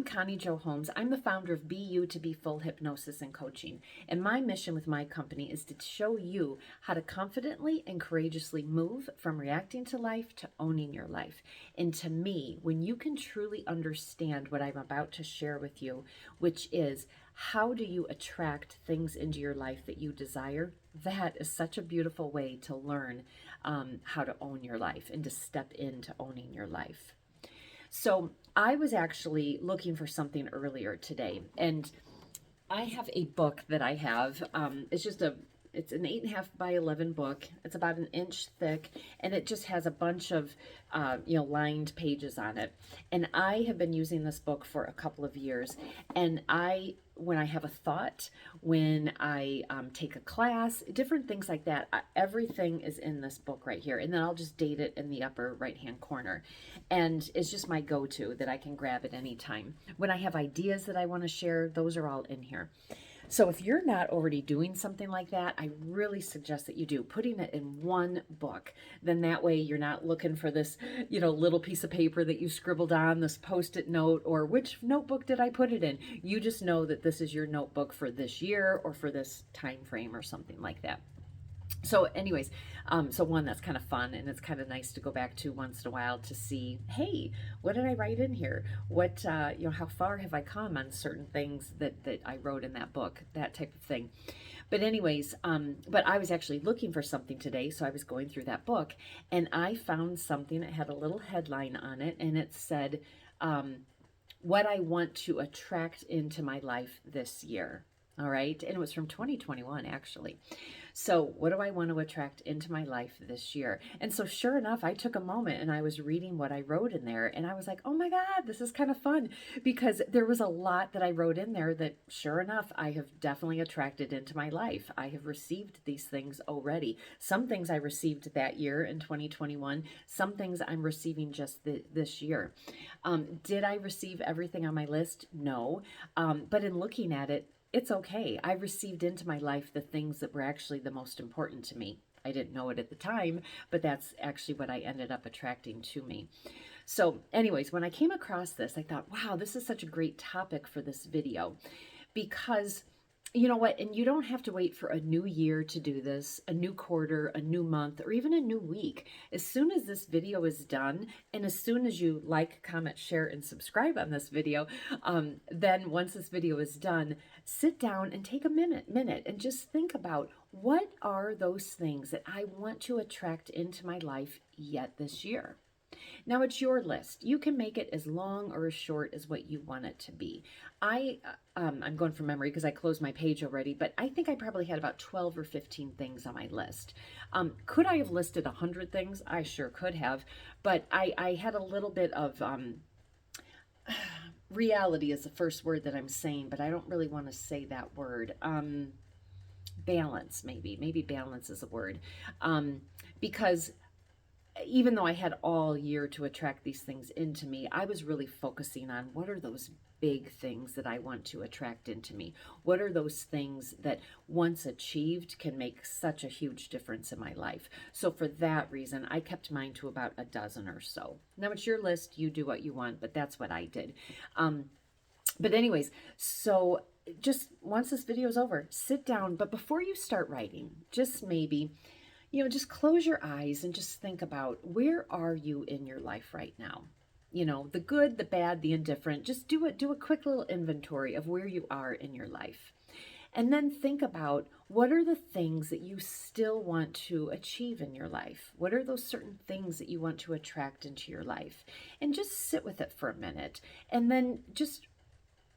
Connie Jo Holmes. I'm the founder of BU2BFULL Hypnosis and Coaching, and my mission with my company is to show you how to confidently and courageously move from reacting to life to owning your life. And to me, when you can truly understand what I'm about to share with you, which is how do you attract things into your life that you desire, that is such a beautiful way to learn how to own your life and to step into owning your life. So I was actually looking for something earlier today, and I have a book that I have. It's an 8.5 by 11 book. It's about an inch thick, and it just has a bunch of, lined pages on it. And I have been using this book for a couple of years. And when I have a thought, when I take a class, different things like that, everything is in this book right here. And then I'll just date it in the upper right-hand corner. And it's just my go-to that I can grab at any time. When I have ideas that I want to share, those are all in here. So if you're not already doing something like that, I really suggest that you do, putting it in one book. Then that way you're not looking for this, little piece of paper that you scribbled on, this Post-it note, or which notebook did I put it in? You just know that this is your notebook for this year or for this time frame or something like that. So anyways, so one, that's kind of fun, and it's kind of nice to go back to once in a while to see, hey, what did I write in here? What, how far have I come on certain things that I wrote in that book, that type of thing. But anyways, but I was actually looking for something today, so I was going through that book, and I found something that had a little headline on it, and it said, what I want to attract into my life this year. All right. And it was from 2021, actually. So what do I want to attract into my life this year? And so sure enough, I took a moment and I was reading what I wrote in there, and I was like, oh my God, this is kind of fun, because there was a lot that I wrote in there that sure enough, I have definitely attracted into my life. I have received these things already. Some things I received that year in 2021. Some things I'm receiving just this year. Did I receive everything on my list? No. But in looking at it, it's okay. I received into my life the things that were actually the most important to me. I didn't know it at the time, but that's actually what I ended up attracting to me. So anyways, when I came across this, I thought, wow, this is such a great topic for this video, because you know what? And you don't have to wait for a new year to do this, a new quarter, a new month, or even a new week. As soon as this video is done, and as soon as you like, comment, share, and subscribe on this video, then once this video is done, sit down and take a minute and just think about, what are those things that I want to attract into my life yet this year? Now it's your list. You can make it as long or as short as what you want it to be. I'm going from memory because I closed my page already, but I think I probably had about 12 or 15 things on my list. Could I have listed 100 things? I sure could have, but I had a little bit of reality is the first word that I'm saying, but I don't really want to say that word. Balance, maybe balance is a word, because even though I had all year to attract these things into me, I was really focusing on what are those big things that I want to attract into me? What are those things that once achieved can make such a huge difference in my life? So for that reason, I kept mine to about a dozen or so. Now it's your list, you do what you want, but that's what I did. But anyways, so just once this video is over, sit down, but before you start writing, just maybe, just close your eyes and just think about, where are you in your life right now? The good, the bad, the indifferent. Just do a quick little inventory of where you are in your life. And then think about, what are the things that you still want to achieve in your life? What are those certain things that you want to attract into your life? And just sit with it for a minute, and then just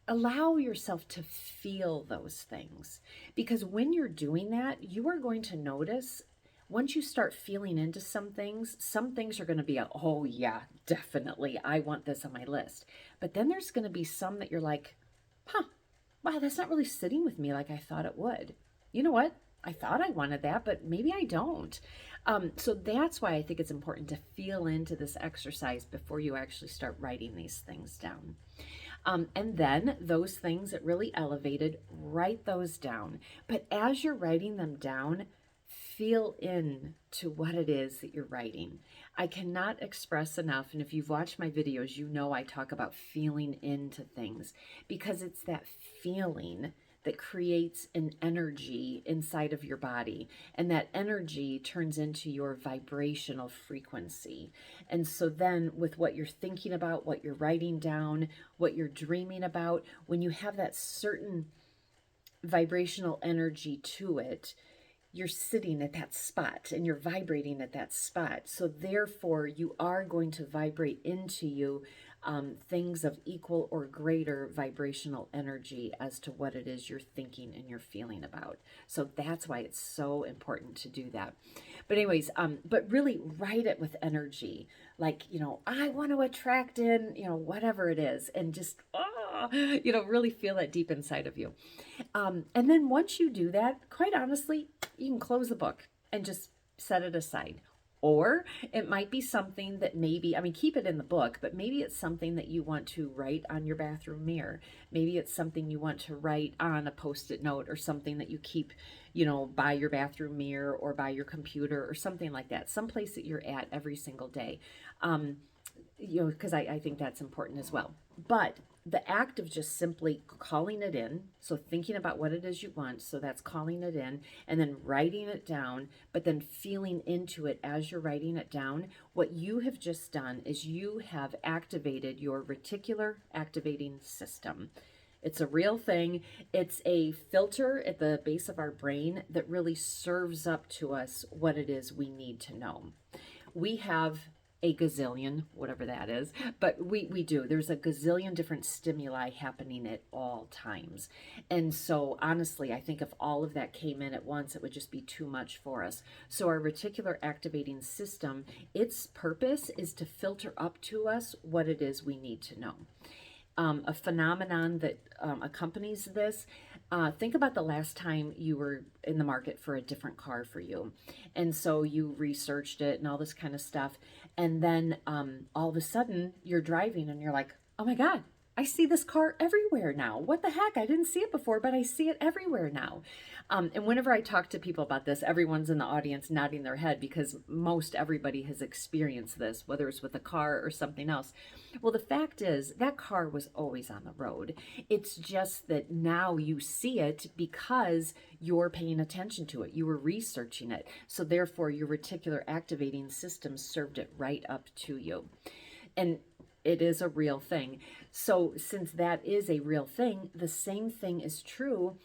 allow yourself to feel those things. Because when you're doing that, you are going to notice, once you start feeling into some things are going to be, oh yeah, definitely, I want this on my list. But then there's going to be some that you're like, wow, that's not really sitting with me like I thought it would. You know what? I thought I wanted that, but maybe I don't. So that's why I think it's important to feel into this exercise before you actually start writing these things down. And then those things that really elevated, write those down. But as you're writing them down, feel in to what it is that you're writing. I cannot express enough, and if you've watched my videos, you know I talk about feeling into things, because it's that feeling that creates an energy inside of your body, and that energy turns into your vibrational frequency. And so then with what you're thinking about, what you're writing down, what you're dreaming about, when you have that certain vibrational energy to it, you're sitting at that spot and you're vibrating at that spot. So therefore you are going to vibrate into you things of equal or greater vibrational energy as to what it is you're thinking and you're feeling about. So that's why it's so important to do that. But anyways, but really write it with energy. Like, I want to attract in, whatever it is, and just, really feel that deep inside of you. And then once you do that, quite honestly, you can close the book and just set it aside. Or it might be something that maybe, keep it in the book, but maybe it's something that you want to write on your bathroom mirror. Maybe it's something you want to write on a Post-it note, or something that you keep, by your bathroom mirror or by your computer or something like that. Someplace that you're at every single day. Because I think that's important as well. But the act of just simply calling it in, so thinking about what it is you want, so that's calling it in, and then writing it down, but then feeling into it as you're writing it down, what you have just done is you have activated your reticular activating system. It's a real thing. It's a filter at the base of our brain that really serves up to us what it is we need to know. We have a gazillion, whatever that is, but we do. There's a gazillion different stimuli happening at all times. And so honestly, I think if all of that came in at once, it would just be too much for us. So our reticular activating system, its purpose is to filter up to us what it is we need to know. A phenomenon that accompanies this, think about the last time you were in the market for a different car for you. And so you researched it and all this kind of stuff. And then all of a sudden you're driving and you're like, oh my God, I see this car everywhere now. What the heck? I didn't see it before, but I see it everywhere now. And whenever I talk to people about this, everyone's in the audience nodding their head, because most everybody has experienced this, whether it's with a car or something else. Well, the fact is that car was always on the road. It's just that now you see it because you're paying attention to it. You were researching it. So therefore your reticular activating system served it right up to you. And it is a real thing. So since that is a real thing, the same thing is true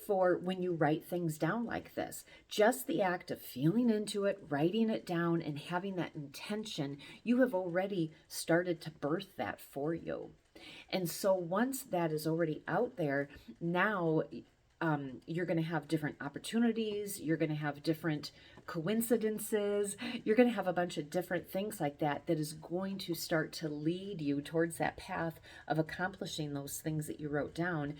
for when you write things down like this. Just the act of feeling into it, writing it down, and having that intention, you have already started to birth that for you. And so once that is already out there, now you're going to have different opportunities. You're going to have different coincidences. You're going to have a bunch of different things like that that is going to start to lead you towards that path of accomplishing those things that you wrote down,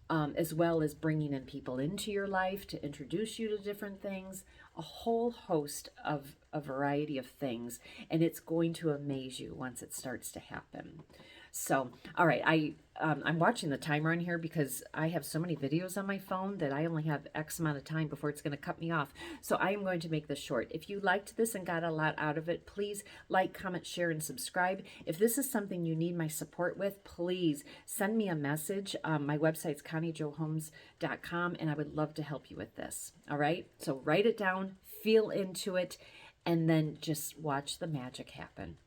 as well as bringing in people into your life to introduce you to different things, a whole host of a variety of things. And it's going to amaze you once it starts to happen. So, all right, I'm watching the timer on here because I have so many videos on my phone that I only have X amount of time before it's going to cut me off. So I am going to make this short. If you liked this and got a lot out of it, please like, comment, share, and subscribe. If this is something you need my support with, please send me a message. My website's ConnieJoHolmes.com, and I would love to help you with this. All right, so write it down, feel into it, and then just watch the magic happen.